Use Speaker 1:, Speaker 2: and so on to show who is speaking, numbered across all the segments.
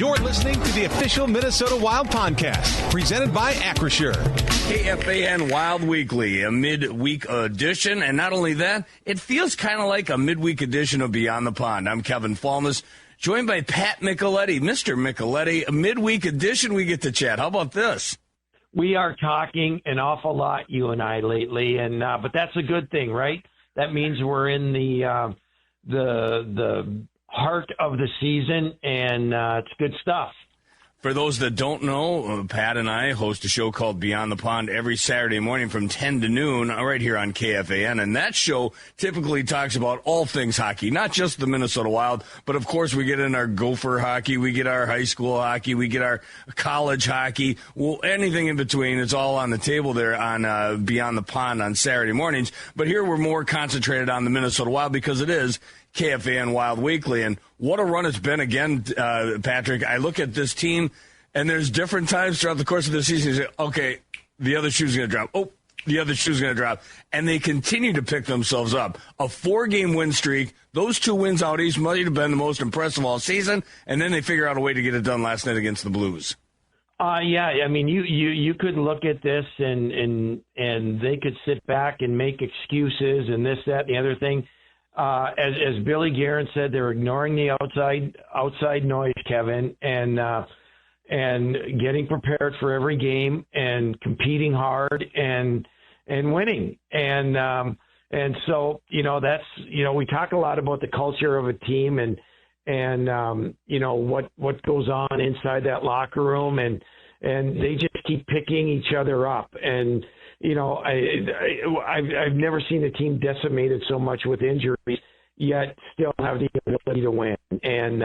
Speaker 1: You're listening to the official Minnesota Wild podcast, presented by Acrisure.
Speaker 2: KFAN Wild Weekly, a midweek edition. And not only that, it feels kind of like a midweek edition of Beyond the Pond. I'm Kevin Falmus, joined by Pat Micheletti. Mr. Micheletti, a midweek edition, we get to chat. How about this?
Speaker 3: We are talking an awful lot, you and I, lately, and but that's a good thing, right? That means we're in the heart of the season, and it's good stuff.
Speaker 2: For those that don't know, Pat and I host a show called Beyond the Pond every Saturday morning from 10 to noon right here on KFAN. And that show typically talks about all things hockey, not just the Minnesota Wild, but of course we get in our Gopher hockey, we get our high school hockey, we get our college hockey, well, anything in between. It's all on the table there on Beyond the Pond on Saturday mornings. But here we're more concentrated on the Minnesota Wild because it is KFAN Wild Weekly. And what a run it's been again, Patrick. I look at this team, and there's different times throughout the course of the season. You say, okay, the other shoe's going to drop. Oh, the other shoe's going to drop. And they continue to pick themselves up. A 4-game win streak. Those 2 wins out east might have been the most impressive all season. And then they figure out a way to get it done last night against the Blues.
Speaker 3: Yeah, I mean, you could look at this and they could sit back and make excuses and this, that, and the other thing. As Billy Guerin said, they're ignoring the outside noise, Kevin, and getting prepared for every game and competing hard and winning. And so, that's, we talk a lot about the culture of a team and what goes on inside that locker room, and they just keep picking each other up. And I've never seen a team decimated so much with injuries, yet still have the ability to win. And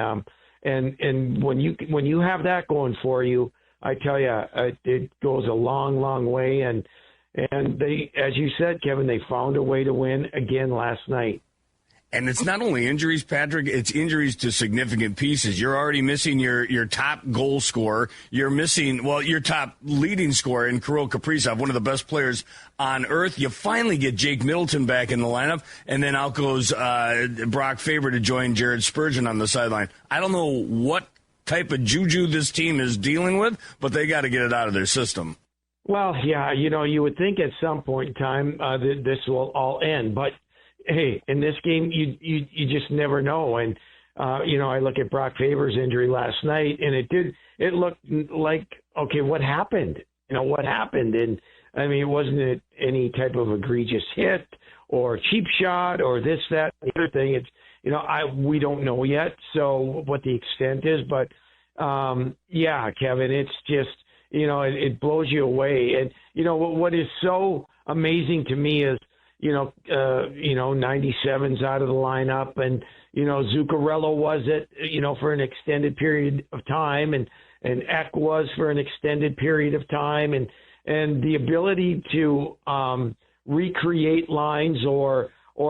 Speaker 3: when you have that going for you, I tell you, it goes a long, long way. And they, as you said, Kevin, they found a way to win again last night.
Speaker 2: And it's not only injuries, Patrick, it's injuries to significant pieces. You're already missing your top goal scorer. You're missing, your top leading scorer in Kirill Kaprizov, one of the best players on earth. You finally get Jake Middleton back in the lineup, and then out goes Brock Faber to join Jared Spurgeon on the sideline. I don't know what type of juju this team is dealing with, but they got to get it out of their system. Well,
Speaker 3: yeah, you would think at some point in time this will all end, but hey, in this game, you just never know. And, I look at Brock Faber's injury last night, and it looked like, okay, what happened? What happened? And, I mean, it wasn't any type of egregious hit or cheap shot or this, that, the other thing. It's, we don't know yet, so what the extent is. But, yeah, Kevin, it's just, it blows you away. And, what is so amazing to me is, 97's out of the lineup, and, Zuccarello was it, for an extended period of time, and Eck was for an extended period of time, and the ability to recreate lines or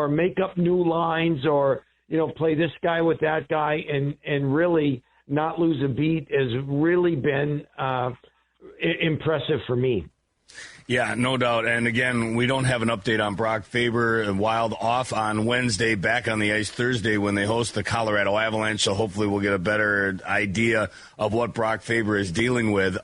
Speaker 3: make up new lines or, play this guy with that guy and really not lose a beat has really been impressive for me.
Speaker 2: Yeah, no doubt. And again, we don't have an update on Brock Faber. Wild off on Wednesday, back on the ice Thursday when they host the Colorado Avalanche. So hopefully we'll get a better idea of what Brock Faber is dealing with.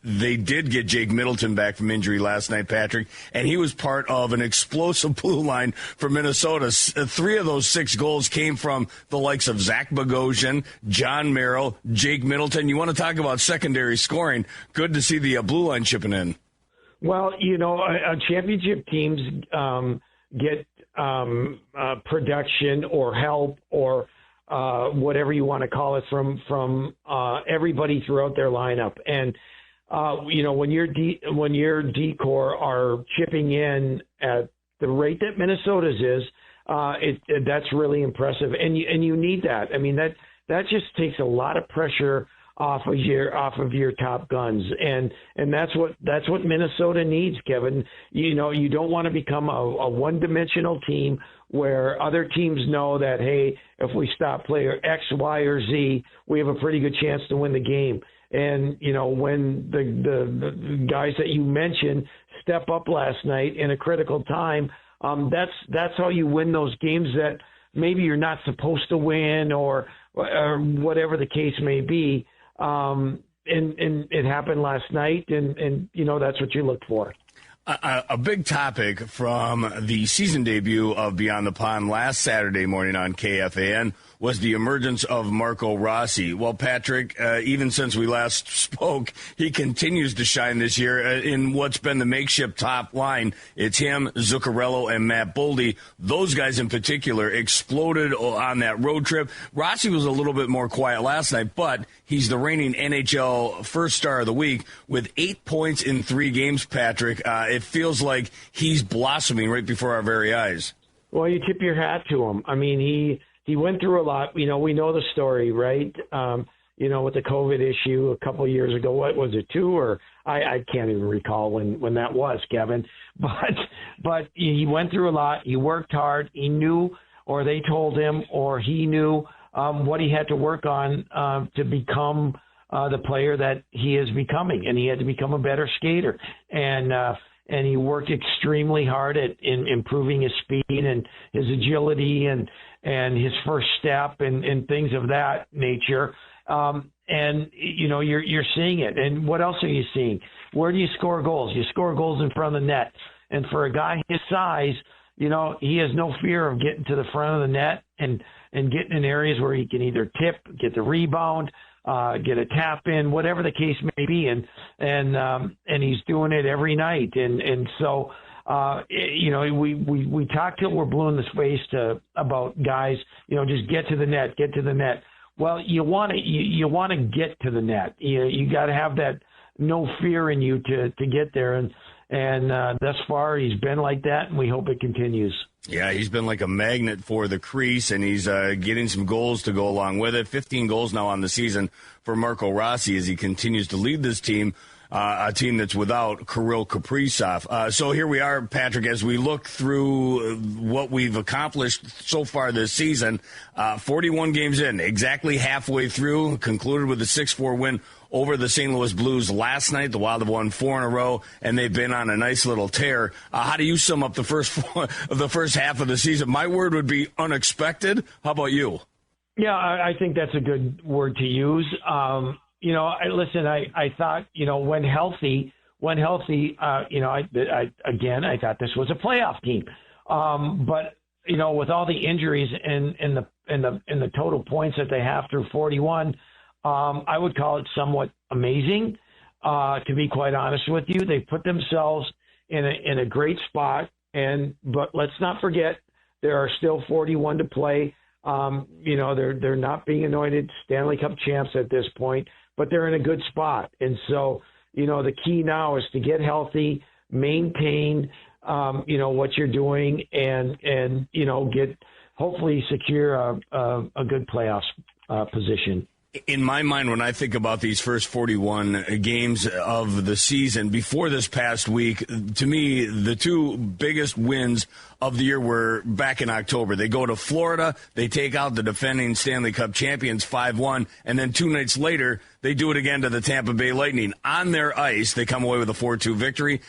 Speaker 2: They did get Jake Middleton back from injury last night, Patrick, and he was part of an explosive blue line for Minnesota. 3 of those 6 goals came from the likes of Zach Bogosian, John Merrill, Jake Middleton. You want to talk about secondary scoring? Good to see the blue line chipping in.
Speaker 3: Well, championship teams get production or help or whatever you want to call it from everybody throughout their lineup. And when your decor are chipping in at the rate that Minnesota's is, that's really impressive. And you need that. I mean, that just takes a lot of pressure off of your top guns, and that's what Minnesota needs, Kevin. You don't want to become a one-dimensional team where other teams know that, hey, if we stop player X, Y, or Z, we have a pretty good chance to win the game. And when the guys that you mentioned step up last night in a critical time, that's how you win those games that maybe you're not supposed to win or whatever the case may be. And it happened last night, and that's what you look for.
Speaker 2: A big topic from the season debut of Beyond the Pond last Saturday morning on KFAN was the emergence of Marco Rossi. Well, Patrick, even since we last spoke, he continues to shine this year in what's been the makeshift top line. It's him, Zuccarello, and Matt Boldy. Those guys in particular exploded on that road trip. Rossi was a little bit more quiet last night, but he's the reigning NHL first star of the week with 8 points in 3 games, Patrick. It feels like he's blossoming right before our very eyes.
Speaker 3: Well, you tip your hat to him. I mean, he went through a lot. We know the story, right? With the COVID issue a couple of years ago. What was it, 2 or I can't even recall when that was, Kevin. But he went through a lot. He worked hard. He knew, or they told him, or he knew what he had to work on to become the player that he is becoming, and he had to become a better skater. And he worked extremely hard at improving his speed and his agility and his first step and things of that nature. You're seeing it. And what else are you seeing? Where do you score goals? You score goals in front of the net. And for a guy his size, he has no fear of getting to the front of the net and getting in areas where he can either tip, get the rebound, get a tap in, whatever the case may be, and he's doing it every night, and so we talk till we're blue in the face about guys, just get to the net. Well, you want to get to the net. You got to have that no fear in you to get there, and thus far he's been like that, and we hope it continues.
Speaker 2: Yeah, he's been like a magnet for the crease, and he's getting some goals to go along with it. 15 goals now on the season for Marco Rossi as he continues to lead this team, a team that's without Kirill Kaprizov. So here we are, Patrick, as we look through what we've accomplished so far this season. 41 games in, exactly halfway through, concluded with a 6-4 win over the St. Louis Blues last night. The Wild have won 4 in a row, and they've been on a nice little tear. How do you sum up the first half of the season? My word would be unexpected. How about you?
Speaker 3: Yeah, I think that's a good word to use. I thought, when healthy, I thought this was a playoff team. But with all the injuries and the total points that they have through 41, I would call it somewhat amazing, to be quite honest with you. They put themselves in a great spot, but let's not forget there are still 41 to play. They're not being anointed Stanley Cup champs at this point, but they're in a good spot. And so, the key now is to get healthy, maintain, what you're doing, and hopefully secure a good playoffs position.
Speaker 2: In my mind, when I think about these first 41 games of the season before this past week, to me, the 2 biggest wins of the year were back in October. They go to Florida, they take out the defending Stanley Cup champions 5-1, and then 2 nights later, they do it again to the Tampa Bay Lightning. On their ice, they come away with a 4-2 victory.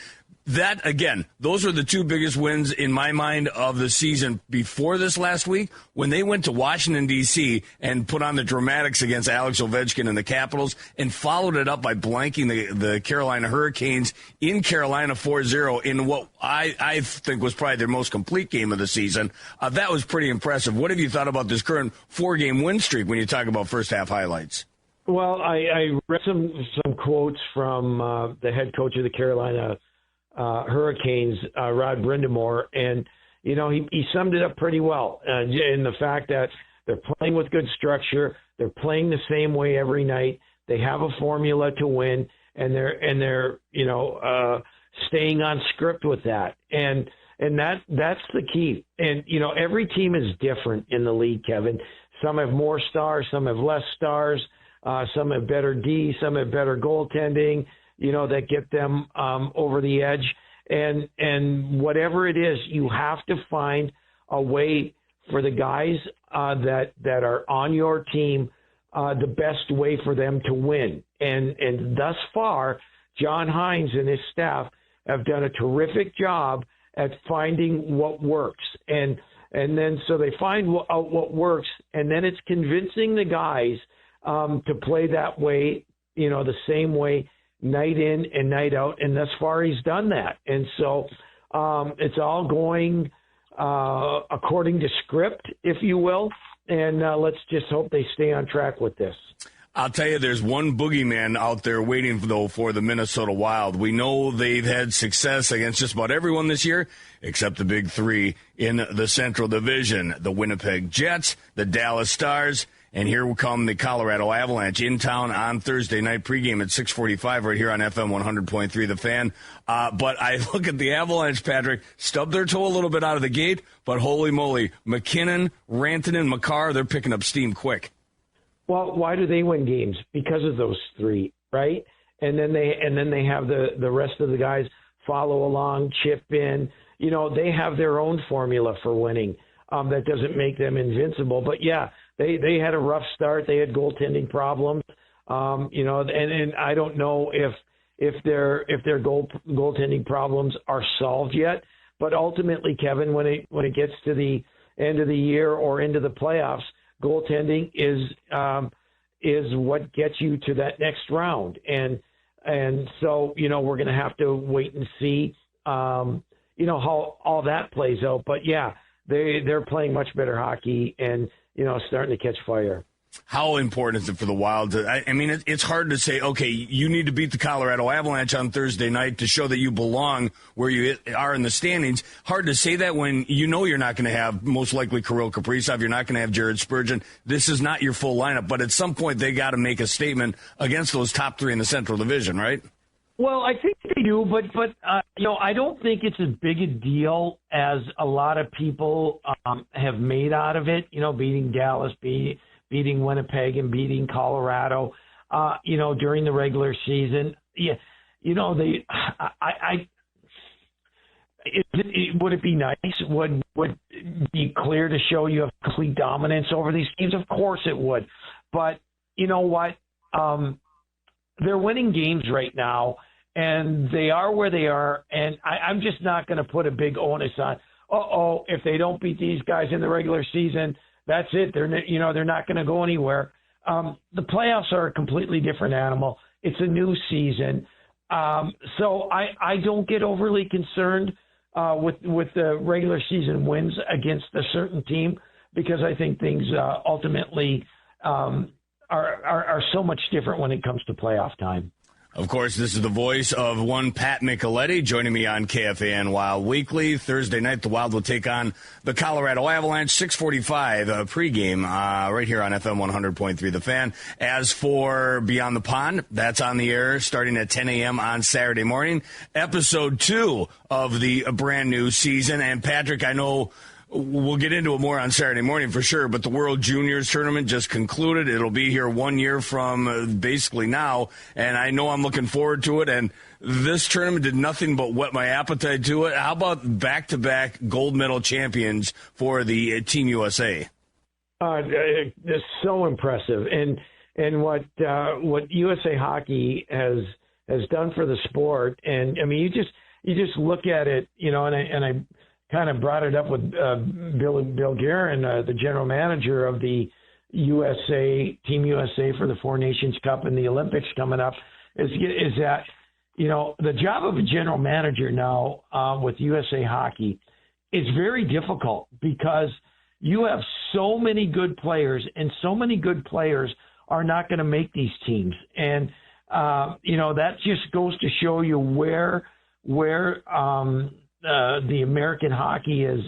Speaker 2: That, again, those are the 2 biggest wins in my mind of the season before this last week when they went to Washington, D.C. and put on the dramatics against Alex Ovechkin and the Capitals and followed it up by blanking the Carolina Hurricanes in Carolina 4-0 in what I think was probably their most complete game of the season. That was pretty impressive. What have you thought about this current 4-game win streak when you talk about first-half highlights?
Speaker 3: Well, I read some quotes from the head coach of the Carolina Hurricanes, Rod Brindamore, and he summed it up pretty well in the fact that they're playing with good structure, they're playing the same way every night, they have a formula to win, and they're staying on script with that, and that's the key. And every team is different in the league, Kevin. Some have more stars, some have less stars, some have better D, some have better goaltending, that get them over the edge. And whatever it is, you have to find a way for the guys that are on your team, the best way for them to win. And thus far, John Hines and his staff have done a terrific job at finding what works. And then so they find out what works, and then it's convincing the guys to play that way, the same way night in and night out. And thus far, he's done that. And so it's all going according to script, if you will. And let's just hope they stay on track with this.
Speaker 2: I'll tell you, there's one boogeyman out there waiting, though, for the Minnesota Wild. We know they've had success against just about everyone this year, except the big three in the Central Division, the Winnipeg Jets, the Dallas Stars, and here will come the Colorado Avalanche in town on Thursday night pregame at 6:45 right here on FM 100.3 The Fan. But I look at the Avalanche, Patrick, stubbed their toe a little bit out of the gate, but holy moly, McKinnon, Rantanen, Makar, they're picking up steam quick.
Speaker 3: Well, why do they win games? Because of those three, right? And then they have the rest of the guys follow along, chip in. They have their own formula for winning. That doesn't make them invincible. But yeah, they had a rough start. They had goaltending problems. And I don't know if their goaltending problems are solved yet. But ultimately, Kevin, when it gets to the end of the year or into the playoffs, goaltending is what gets you to that next round, and so we're going to have to wait and see how all that plays out. But yeah, they're playing much better hockey and starting to catch fire. How
Speaker 2: important is it for the Wild? It's hard to say, okay, you need to beat the Colorado Avalanche on Thursday night to show that you belong where you are in the standings. Hard to say that when you're not going to have most likely Kirill Kaprizov, you're not going to have Jared Spurgeon. This is not your full lineup, but at some point they got to make a statement against those top three in the Central Division, right?
Speaker 3: Well, I think they do, but I don't think it's as big a deal as a lot of people have made out of it. Beating Dallas, beating Winnipeg and beating Colorado, during the regular season. Yeah, would it be nice? Would it be clear to show you have complete dominance over these teams? Of course it would. But you know what? They're winning games right now, and they are where they are. And I'm just not going to put a big onus on, if they don't beat these guys in the regular season, that's it. They're not going to go anywhere. The playoffs are a completely different animal. It's a new season. So I don't get overly concerned with the regular season wins against a certain team, because I think things ultimately are so much different when it comes to playoff time.
Speaker 2: Of course, this is the voice of one Pat Micheletti joining me on KFAN Wild Weekly. Thursday night, the Wild will take on the Colorado Avalanche, 6:45 pregame right here on FM 100.3 The Fan. As for Beyond the Pond, that's on the air starting at 10 a.m. on Saturday morning. Episode 2 of the brand new season. And Patrick, I know we'll get into it more on Saturday morning for sure, but the World Juniors Tournament just concluded. It'll be here 1 year from basically now, and I know I'm looking forward to it. And this tournament did nothing but whet my appetite to it. How about back-to-back gold medal champions for the Team USA?
Speaker 3: It's so impressive, and what USA Hockey has done for the sport. And I mean, you just look at it, and I kind of brought it up with Bill Guerin, the general manager of the Team USA for the Four Nations Cup and the Olympics coming up, is that, the job of a general manager now with USA Hockey is very difficult, because you have so many good players, and so many good players are not going to make these teams. And, that just goes to show you where the American hockey is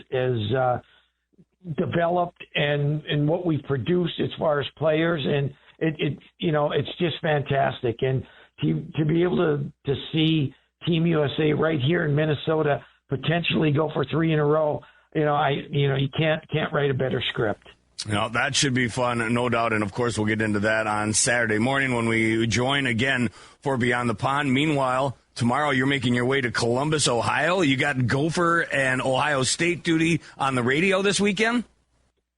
Speaker 3: developed and what we've produced as far as players, and it's just fantastic. And to be able to see Team USA right here in Minnesota potentially go for 3 in a row, you can't write a better script.
Speaker 2: That should be fun, no doubt. And, of course, we'll get into that on Saturday morning when we join again for Beyond the Pond. Meanwhile, tomorrow you're making your way to Columbus, Ohio. You got Gopher and Ohio State duty on the radio this weekend?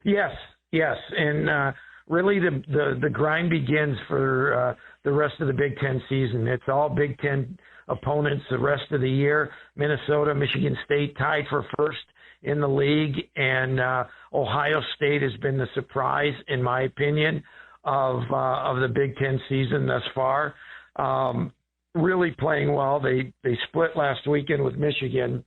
Speaker 3: Yes. And really the grind begins for the rest of the Big Ten season. It's all Big Ten opponents the rest of the year. Minnesota, Michigan State tied for first in the league, and Ohio State has been the surprise, in my opinion. of the Big Ten season thus far. Really playing well. They split last weekend with Michigan,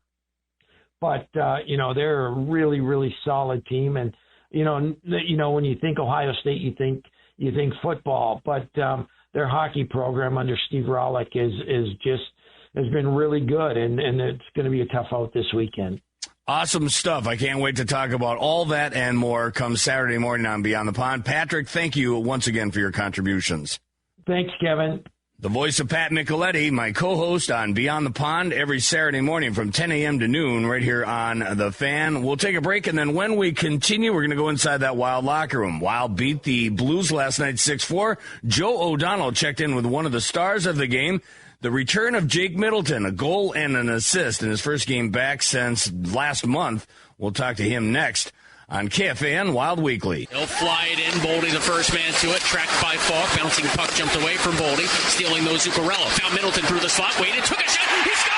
Speaker 3: but they're a really, really solid team. And when you think Ohio State, you think football, but their hockey program under Steve Rollick has been really good, and it's going to be a tough out this weekend.
Speaker 2: Awesome stuff. I can't wait to talk about all that and more come Saturday morning on Beyond the Pond. Patrick, thank you once again for your contributions.
Speaker 3: Thanks, Kevin.
Speaker 2: The voice of Pat Micheletti, my co-host on Beyond the Pond every Saturday morning from 10 a.m. to noon right here on The Fan. We'll take a break, and then when we continue, we're going to go inside that Wild locker room. Wild beat the Blues last night 6-4. Joe O'Donnell checked in with one of the stars of the game, the return of Jake Middleton, a goal and an assist in his first game back since last month. We'll talk to him next on KFAN Wild Weekly.
Speaker 4: He'll fly it in. Boldy, the first man to it. Tracked by Falk. Bouncing puck jumped away from Boldy. Stealing those Zuccarello. Found Middleton through the slot. Waited. Took a shot. He scored!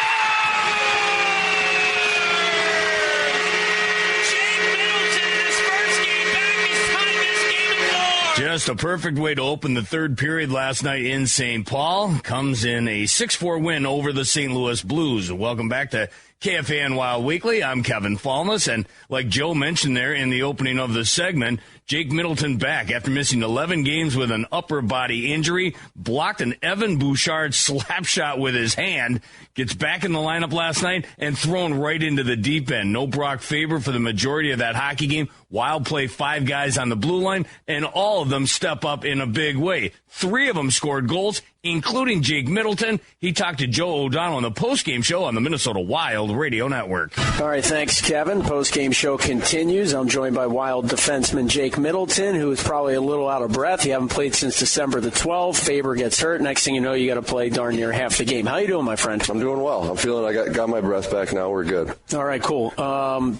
Speaker 4: Jake Middleton in his first game back. He's tied this game at 4.
Speaker 2: Just a perfect way to open the third period last night in St. Paul. Comes in a 6-4 win over the St. Louis Blues. Welcome back to KFAN Wild Weekly. I'm Kevin Falmus, and like Joe mentioned there in the opening of the segment, Jake Middleton back after missing 11 games with an upper body injury, blocked an Evan Bouchard slap shot with his hand, gets back in the lineup last night, and thrown right into the deep end. No Brock Faber for the majority of that hockey game. Wild play 5 guys on the blue line, and all of them step up in a big way. 3 of them scored goals, including Jake Middleton. He talked to Joe O'Donnell on the postgame show on the Minnesota Wild Radio Network.
Speaker 5: All right, thanks, Kevin. Postgame show continues. I'm joined by Wild defenseman Jake Middleton, who is probably a little out of breath. You haven't played since December the 12th. Faber gets hurt. Next thing you know, you got to play darn near half the game. How you doing, my friend?
Speaker 6: I'm doing well. I'm feeling I got my breath back now. We're good.
Speaker 5: All right, cool.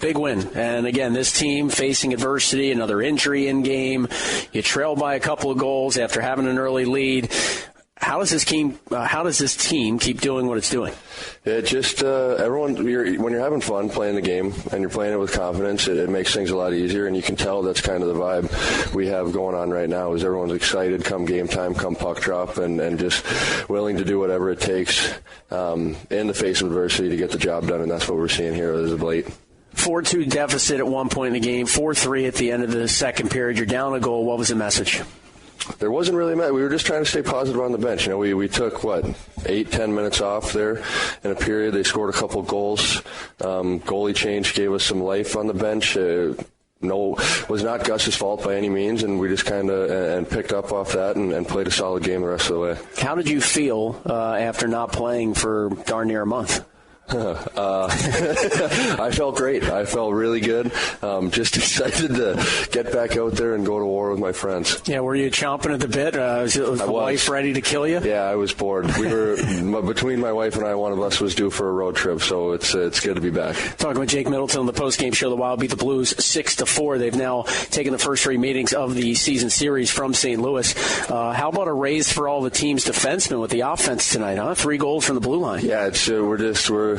Speaker 5: Big win. And again, this team facing adversity, another injury in game. You trail by a couple of goals after having an early lead. How does this team keep doing what it's doing?
Speaker 6: It just everyone. When you're having fun playing the game and you're playing it with confidence, it makes things a lot easier. And you can tell that's kind of the vibe we have going on right now. Is everyone's excited come game time, come puck drop, and just willing to do whatever it takes in the face of adversity to get the job done. And that's what we're seeing here as of late.
Speaker 5: 4-2 deficit at one point in the game, 4-3 at the end of the second period. You're down a goal. What was the message?
Speaker 6: There wasn't really we were just trying to stay positive on the bench. We took 8-10 minutes off there in a period. They scored a couple goals. Goalie change gave us some life on the bench. Was not Gus's fault by any means, and we just kind of and picked up off that and played a solid game the rest of the way.
Speaker 5: How did you feel after not playing for darn near a month?
Speaker 6: I felt great. I felt really good. Just excited to get back out there and go to war with my friends.
Speaker 5: Yeah, were you chomping at the bit? Was the wife ready to kill you?
Speaker 6: Yeah, I was bored. We were between my wife and I. One of us was due for a road trip, so it's good to be back.
Speaker 5: Talking with Jake Middleton on the postgame show. The Wild beat the Blues 6-4. They've now taken the first 3 meetings of the season series from St. Louis. How about a raise for all the team's defensemen with the offense tonight? 3 goals from the blue line.
Speaker 6: Yeah, it's we're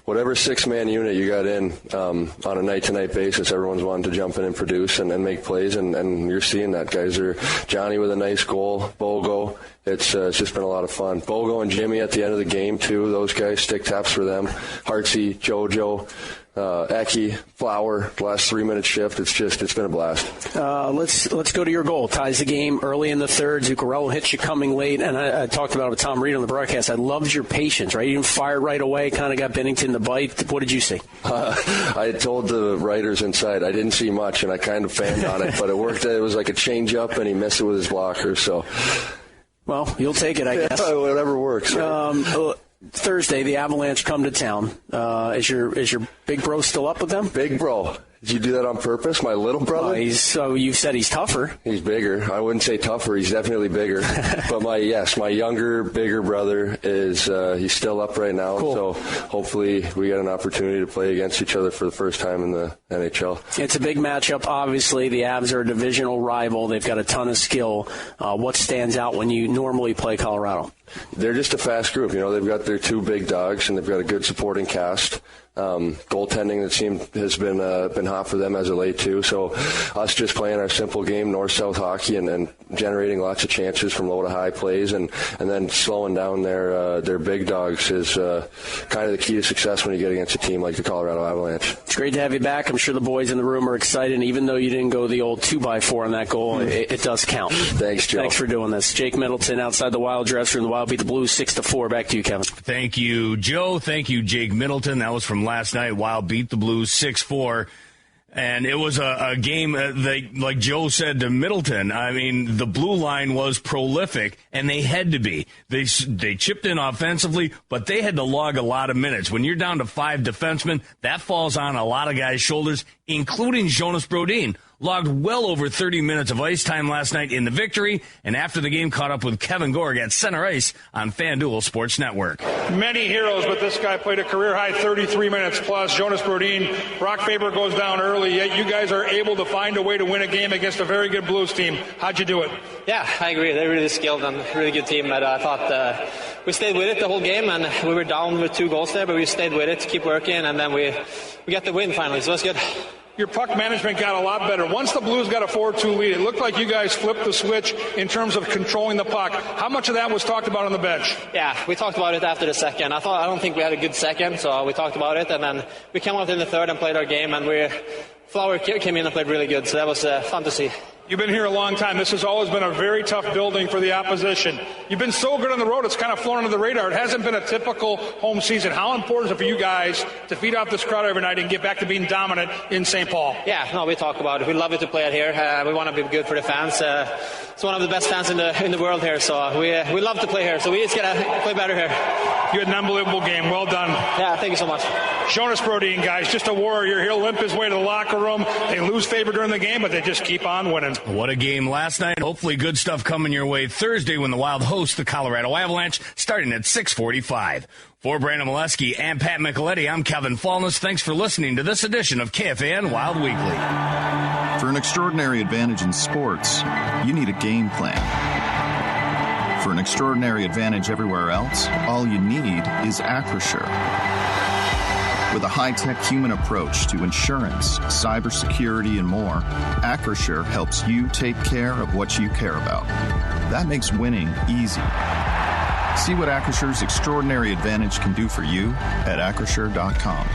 Speaker 6: whatever 6-man unit you got in on a night-to-night basis, everyone's wanting to jump in and produce and make plays, and you're seeing that. Guys are Johnny with a nice goal, Bogo. It's just been a lot of fun. Bogo and Jimmy at the end of the game, too. Those guys, stick taps for them. Hartsey, JoJo, Eki, Flower, the last 3-minute shift. It's been a blast.
Speaker 5: Let's go to your goal. Ties the game early in the third. Zuccarello hits you coming late, and I talked about it with Tom Reed on the broadcast. I loved your patience, right? You didn't fire right away, kind of got Bennington to bite. What did you see?
Speaker 6: I told the writers inside I didn't see much, and I kind of fanned on it, but it worked. It was like a change-up, and he missed it with his blocker, so...
Speaker 5: Well, you'll take it, I guess.
Speaker 6: Whatever works. Right?
Speaker 5: Thursday, the Avalanche come to town. Is your big bro still up with them?
Speaker 6: Big bro. Did you do that on purpose? My little brother?
Speaker 5: So you said he's tougher.
Speaker 6: He's bigger. I wouldn't say tougher. He's definitely bigger. But my younger, bigger brother is he's still up right now.
Speaker 5: Cool.
Speaker 6: So hopefully we get an opportunity to play against each other for the first time in the NHL.
Speaker 5: It's a big matchup. Obviously, the Avs are a divisional rival. They've got a ton of skill. What stands out when you normally play Colorado?
Speaker 6: They're just a fast group. They've got their 2 big dogs, and they've got a good supporting cast. Goaltending, the team has been hot for them as of late too. So us just playing our simple game, north-south hockey, and generating lots of chances from low to high plays, and then slowing down their big dogs is kind of the key to success when you get against a team like the Colorado Avalanche.
Speaker 5: It's great to have you back. I'm sure the boys in the room are excited. And even though you didn't go the old 2x4 on that goal, it does count.
Speaker 6: Thanks, Joe.
Speaker 5: Thanks for doing this. Jake Middleton outside the Wild dressing room. The Wild beat the Blues 6-4. Back to you, Kevin.
Speaker 2: Thank you, Joe. Thank you, Jake Middleton. That was from last night. Wild beat the Blues 6-4. And it was a game, like Joe said to Middleton, I mean, the blue line was prolific, and they had to be. They chipped in offensively, but they had to log a lot of minutes. When you're down to 5 defensemen, that falls on a lot of guys' shoulders, including Jonas Brodin. Logged well over 30 minutes of ice time last night in the victory, and after the game caught up with Kevin Gorg at center ice on FanDuel Sports Network.
Speaker 7: Many heroes, but this guy played a career-high 33 minutes plus. Jonas Brodin, Brock Faber goes down early, yet you guys are able to find a way to win a game against a very good Blues team. How'd you do it?
Speaker 8: Yeah, I agree. They're really skilled and really good team. But I thought we stayed with it the whole game, and we were down with 2 goals there, but we stayed with it to keep working, and then we got the win finally, so that's good.
Speaker 7: Your puck management got a lot better. Once the Blues got a 4-2 lead, it looked like you guys flipped the switch in terms of controlling the puck. How much of that was talked about on the bench?
Speaker 8: Yeah, we talked about it after the second. I don't think we had a good second, so we talked about it, and then we came out in the third and played our game, and Flower came in and played really good, so that was fun to see.
Speaker 7: You've been here a long time. This has always been a very tough building for the opposition. You've been so good on the road, it's kind of flown under the radar. It hasn't been a typical home season. How important is it for you guys to feed off this crowd every night and get back to being dominant in St. Paul?
Speaker 8: Yeah, no, we talk about it. We love it to play it here. We want to be good for the fans. It's one of the best fans in the world here, so we love to play here. So we just got to play better here.
Speaker 7: You had an unbelievable game. Well done.
Speaker 8: Yeah, thank you so much.
Speaker 7: Jonas Brodin, guys, just a warrior. He'll limp his way to the locker room. They lose favor during the game, but they just keep on winning.
Speaker 2: What a game last night. Hopefully good stuff coming your way Thursday when the Wild host the Colorado Avalanche, starting at 6:45. For Brandon Micheletti and Pat Micheletti, I'm Kevin Fallness. Thanks for listening to this edition of KFAN Wild Weekly.
Speaker 9: For an extraordinary advantage in sports, you need a game plan. For an extraordinary advantage everywhere else, all you need is Acrisure. With a high-tech human approach to insurance, cybersecurity, and more, Acrisure helps you take care of what you care about. That makes winning easy. See what Acrisure's extraordinary advantage can do for you at Acrisure.com.